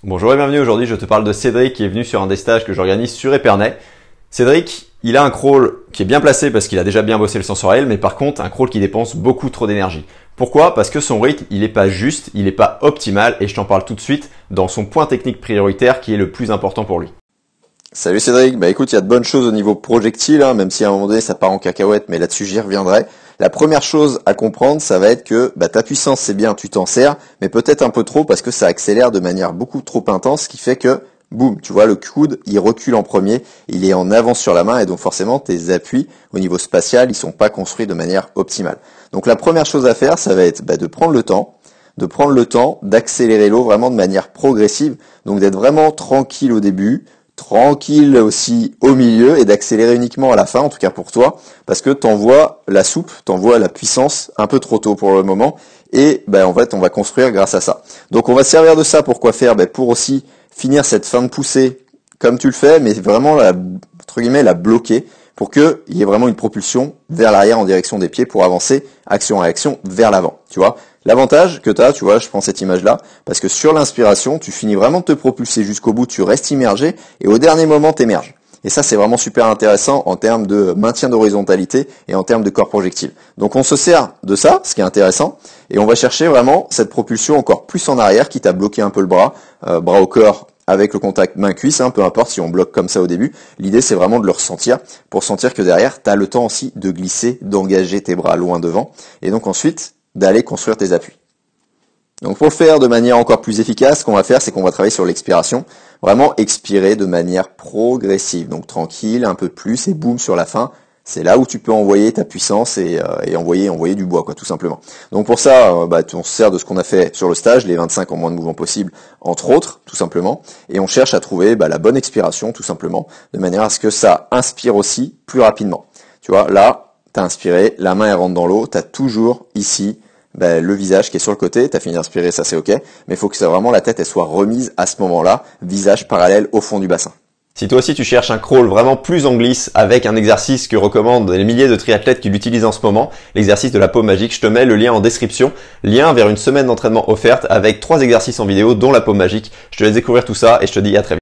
Bonjour et bienvenue, aujourd'hui je te parle de Cédric qui est venu sur un des stages que j'organise sur Epernay. Cédric, il a un crawl qui est bien placé parce qu'il a déjà bien bossé le sensoriel, mais par contre un crawl qui dépense beaucoup trop d'énergie. Pourquoi? Parce que son rythme, il n'est pas juste, il n'est pas optimal et je t'en parle tout de suite dans son point technique prioritaire qui est le plus important pour lui. Salut Cédric, écoute, il y a de bonnes choses au niveau projectile, même si à un moment donné ça part en cacahuète, mais là-dessus j'y reviendrai. La première chose à comprendre, ça va être que ta puissance c'est bien, tu t'en sers, mais peut-être un peu trop parce que ça accélère de manière beaucoup trop intense, ce qui fait que, boum, tu vois, le coude, il recule en premier, il est en avance sur la main, et donc forcément tes appuis au niveau spatial, ils sont pas construits de manière optimale. Donc la première chose à faire, ça va être de prendre le temps, d'accélérer l'eau vraiment de manière progressive, donc d'être vraiment tranquille au début, tranquille aussi au milieu et d'accélérer uniquement à la fin, en tout cas pour toi, parce que t'envoies la soupe, t'envoies la puissance un peu trop tôt pour le moment et en fait on va construire grâce à ça. Donc on va se servir de ça pour quoi faire? Pour aussi finir cette fin de poussée comme tu le fais, mais vraiment entre guillemets la bloquer pour qu'il y ait vraiment une propulsion vers l'arrière en direction des pieds pour avancer action à action vers l'avant, tu vois. L'avantage que tu as, tu vois, je prends cette image-là, parce que sur l'inspiration, tu finis vraiment de te propulser jusqu'au bout, tu restes immergé, et au dernier moment, tu émerges. Et ça, c'est vraiment super intéressant en termes de maintien d'horizontalité et en termes de corps projectile. Donc on se sert de ça, ce qui est intéressant, et on va chercher vraiment cette propulsion encore plus en arrière, qui t'a bloqué un peu le bras, bras au corps, avec le contact main-cuisse, peu importe si on bloque comme ça au début. L'idée, c'est vraiment de le ressentir, pour sentir que derrière, tu as le temps aussi de glisser, d'engager tes bras loin devant, et donc ensuite, d'aller construire tes appuis. Donc pour le faire de manière encore plus efficace, ce qu'on va faire, c'est qu'on va travailler sur l'expiration, vraiment expirer de manière progressive, donc tranquille, un peu plus, et boum, sur la fin, c'est là où tu peux envoyer ta puissance et envoyer du bois, tout simplement. Donc pour ça, on se sert de ce qu'on a fait sur le stage, les 25 en moins de mouvements possible, entre autres, tout simplement, et on cherche à trouver la bonne expiration, tout simplement, de manière à ce que ça inspire aussi plus rapidement. Tu vois, là, t'as inspiré, la main elle rentre dans l'eau, t'as toujours ici le visage qui est sur le côté, t'as fini d'inspirer, ça c'est ok, mais il faut que ça, vraiment la tête elle soit remise à ce moment-là, visage parallèle au fond du bassin. Si toi aussi tu cherches un crawl vraiment plus en glisse avec un exercice que recommandent les milliers de triathlètes qui l'utilisent en ce moment, l'exercice de la paume magique, je te mets le lien en description, lien vers une semaine d'entraînement offerte avec 3 exercices en vidéo dont la paume magique. Je te laisse découvrir tout ça et je te dis à très vite.